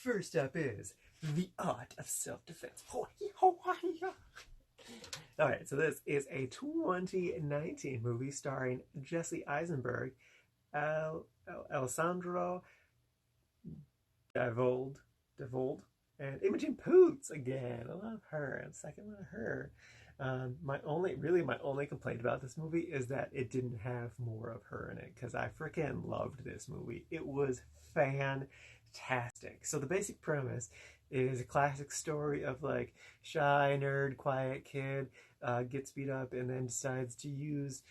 First up is The Art of Self-Defense. Alright, so this is a 2019 movie starring Jesse Eisenberg, Alessandro Davold, and Imogen Poots again. I love her. I'm second on her. My only complaint about this movie is that it didn't have more of her in it, because I freaking loved this movie. It was fantastic. So the basic premise is a classic story of like shy nerd, quiet kid, gets beat up and then decides to use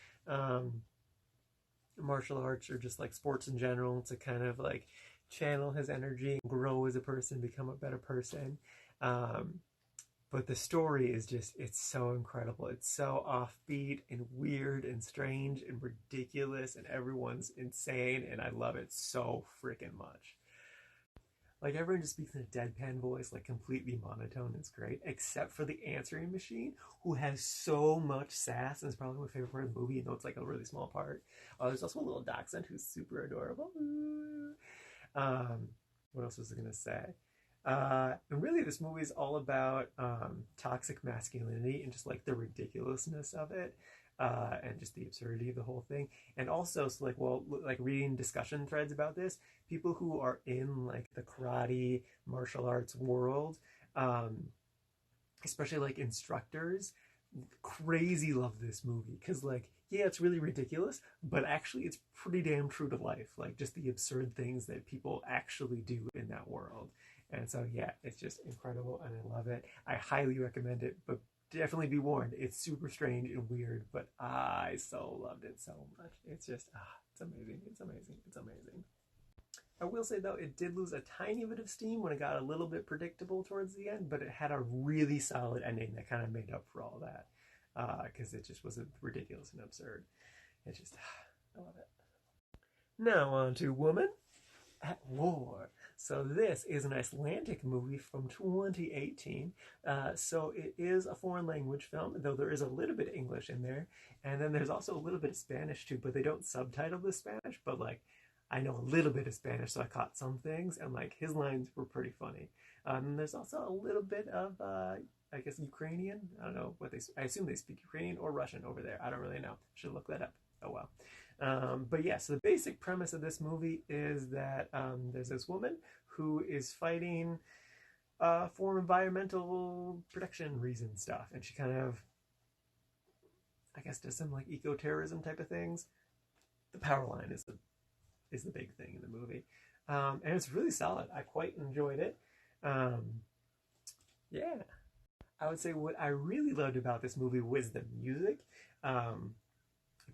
martial arts or just like sports in general to kind of like channel his energy and grow as a person, become a better person. But the story is just, it's so incredible. It's so offbeat and weird and strange and ridiculous, and everyone's insane, and I love it so freaking much. Like, everyone just speaks in a deadpan voice, like completely monotone. It's great, except for the answering machine, who has so much sass, and it's probably my favorite part of the movie, even though it's like a really small part. There's also a little dachshund who's super adorable. What else was I gonna say? And really, this movie is all about toxic masculinity and just like the ridiculousness of it, and just the absurdity of the whole thing. And also, so like reading discussion threads about this, people who are in like the karate martial arts world, especially like instructors, crazy love this movie because like, yeah, it's really ridiculous, but actually it's pretty damn true to life, like just the absurd things that people actually do in that world. And so yeah, it's just incredible and I love it. I highly recommend it, but definitely be warned, it's super strange and weird, but I so loved it so much. It's just it's amazing. It's amazing. It's amazing. I will say though, it did lose a tiny bit of steam when it got a little bit predictable towards the end, but it had a really solid ending that kind of made up for all that, because it just wasn't ridiculous and absurd. It just, I love it. Now on to Woman at War. So this is an Icelandic movie from 2018. So it is a foreign language film, though there is a little bit of English in there. And then there's also a little bit of Spanish too, but they don't subtitle the Spanish, but like, I know a little bit of Spanish, so I caught some things, and like his lines were pretty funny. And there's also a little bit of, I guess, Ukrainian. I don't know what I assume they speak Ukrainian or Russian over there. I don't really know. Should look that up. Oh well. But yeah, so the basic premise of this movie is that there's this woman who is fighting for environmental protection reasons stuff, and she kind of, I guess, does some like eco-terrorism type of things. The power line is the big thing in the movie, and it's really solid. I quite enjoyed it. Yeah, I would say what I really loved about this movie was the music.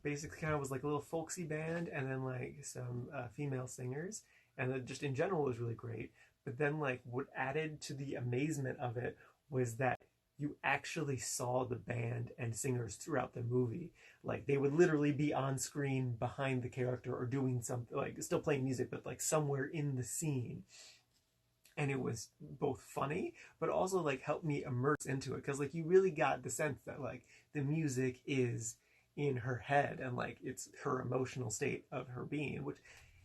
Basically kind of was like a little folksy band, and then like some female singers, and then just in general was really great. But then like what added to the amazement of it was that you actually saw the band and singers throughout the movie. Like they would literally be on screen behind the character or doing something, like still playing music, but like somewhere in the scene. And it was both funny, but also like helped me immerse into it, because like you really got the sense that like the music is in her head and like it's her emotional state of her being, which,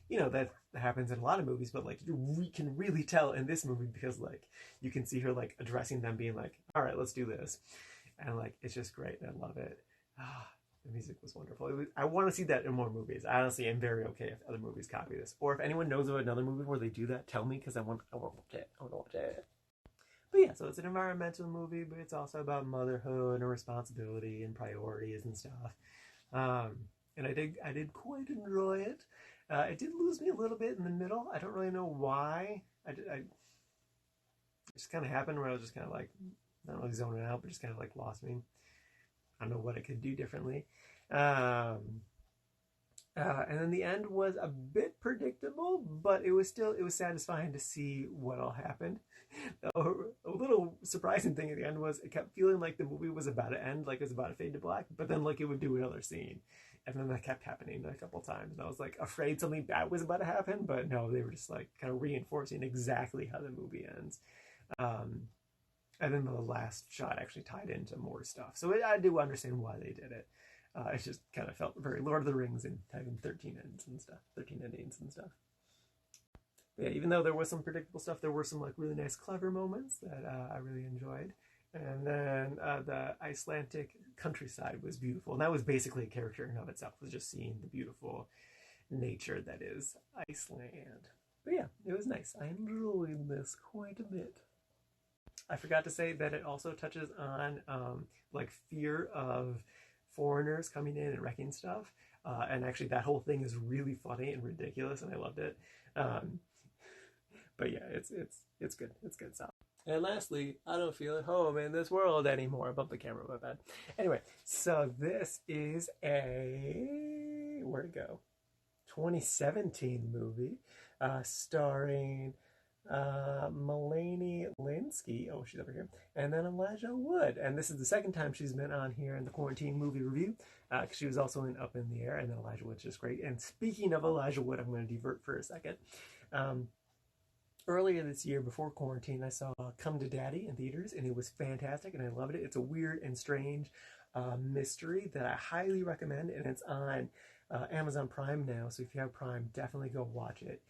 you know, that happens in a lot of movies, but like you can really tell in this movie, because like you can see her like addressing them, being like, all right, let's do this. And like it's just great. I love it. The music was wonderful. I want to see that in more movies. I honestly am very okay if other movies copy this, or if anyone knows of another movie where they do that, tell me, because I want to watch it. I want to watch it. But yeah, so it's an environmental movie, but it's also about motherhood and responsibility and priorities and stuff. And I did quite enjoy it. It did lose me a little bit in the middle. I don't really know why. It just kind of happened where I was just kind of like, not really zoning out, but just kind of like lost me. I don't know what I could do differently. And then the end was a bit predictable, but it was satisfying to see what all happened. A little surprising thing at the end was it kept feeling like the movie was about to end, like it was about to fade to black, but then like it would do another scene. And then that kept happening a couple times. And I was like afraid something bad was about to happen, but no, they were just like kind of reinforcing exactly how the movie ends. And then the last shot actually tied into more stuff. So I do understand why they did it. It just kind of felt very Lord of the Rings and having 13 endings and stuff. But yeah, even though there was some predictable stuff, there were some like really nice, clever moments that I really enjoyed. And then the Icelandic countryside was beautiful, and that was basically a character in and of itself. Was just seeing the beautiful nature that is Iceland. But yeah, it was nice. I enjoyed this quite a bit. I forgot to say that it also touches on like fear of foreigners coming in and wrecking stuff. And actually, that whole thing is really funny and ridiculous, and I loved it. Um, but yeah, it's good. It's good stuff. And lastly, I don't feel at home in this world anymore. I bumped the camera, my bad. Anyway, so this is a where'd it go? 2017 movie starring Melanie Linsky. Oh, she's over here. And then Elijah Wood. And this is the second time she's been on here in the quarantine movie review because she was also in Up in the Air. And then Elijah Wood's just great. And speaking of Elijah Wood, I'm going to divert for a second. Earlier this year, before quarantine, I saw Come to Daddy in theaters, and it was fantastic, and I loved it. It's a weird and strange mystery that I highly recommend, and it's on Amazon Prime now, so if you have Prime, definitely go watch it.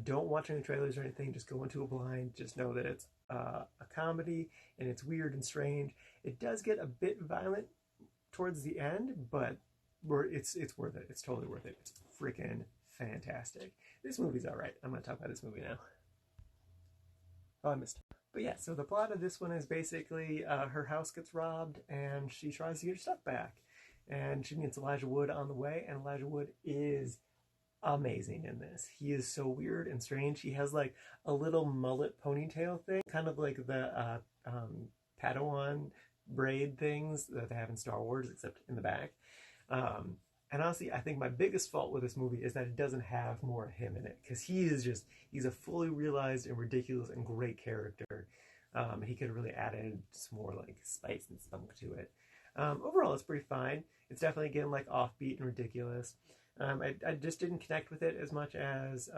Don't watch any trailers or anything, just go into it blind. Just know that it's a comedy, and it's weird and strange. It does get a bit violent towards the end, but it's worth it. It's totally worth it. It's freaking fantastic. This movie's all right. I'm going to talk about this movie now. Oh, I missed. But yeah, so the plot of this one is basically her house gets robbed and she tries to get her stuff back. And she meets Elijah Wood on the way, and Elijah Wood is amazing in this. He is so weird and strange. He has like a little mullet ponytail thing, kind of like the Padawan braid things that they have in Star Wars, except in the back. And honestly, I think my biggest fault with this movie is that it doesn't have more of him in it, because he's a fully realized and ridiculous and great character. He could have really added some more like spice and spunk to it. Overall, it's pretty fine. It's definitely getting like offbeat and ridiculous. I just didn't connect with it as much as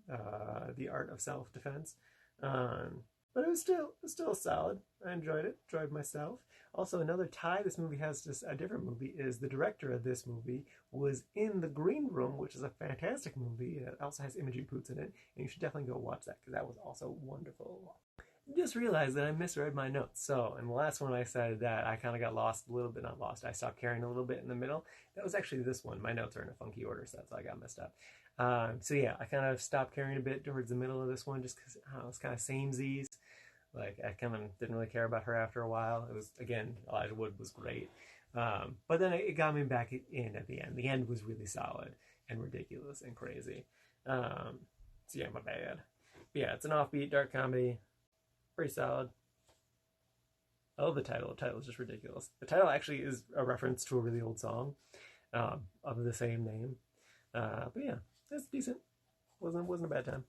the Art of Self-Defense. But it was still solid. I enjoyed it. Enjoyed myself. Also, another tie this movie has to a different movie is the director of this movie was in The Green Room, which is a fantastic movie. It also has Imogen Poots in it, and you should definitely go watch that because that was also wonderful. Just realized that I misread my notes. So, in the last one I said that I kind of got lost a little bit, not lost. I stopped carrying a little bit in the middle. That was actually this one. My notes are in a funky order, so that's why I got messed up. So yeah, I kind of stopped carrying a bit towards the middle of this one just because it's kind of samesies. Like, I kind of didn't really care about her after a while. It was, again, Elijah Wood was great. But then it got me back in at the end. The end was really solid and ridiculous and crazy. So yeah, my bad. But yeah, it's an offbeat, dark comedy. Pretty solid. I love the title. The title is just ridiculous. The title actually is a reference to a really old song of the same name. But yeah, it's decent. Wasn't a bad time.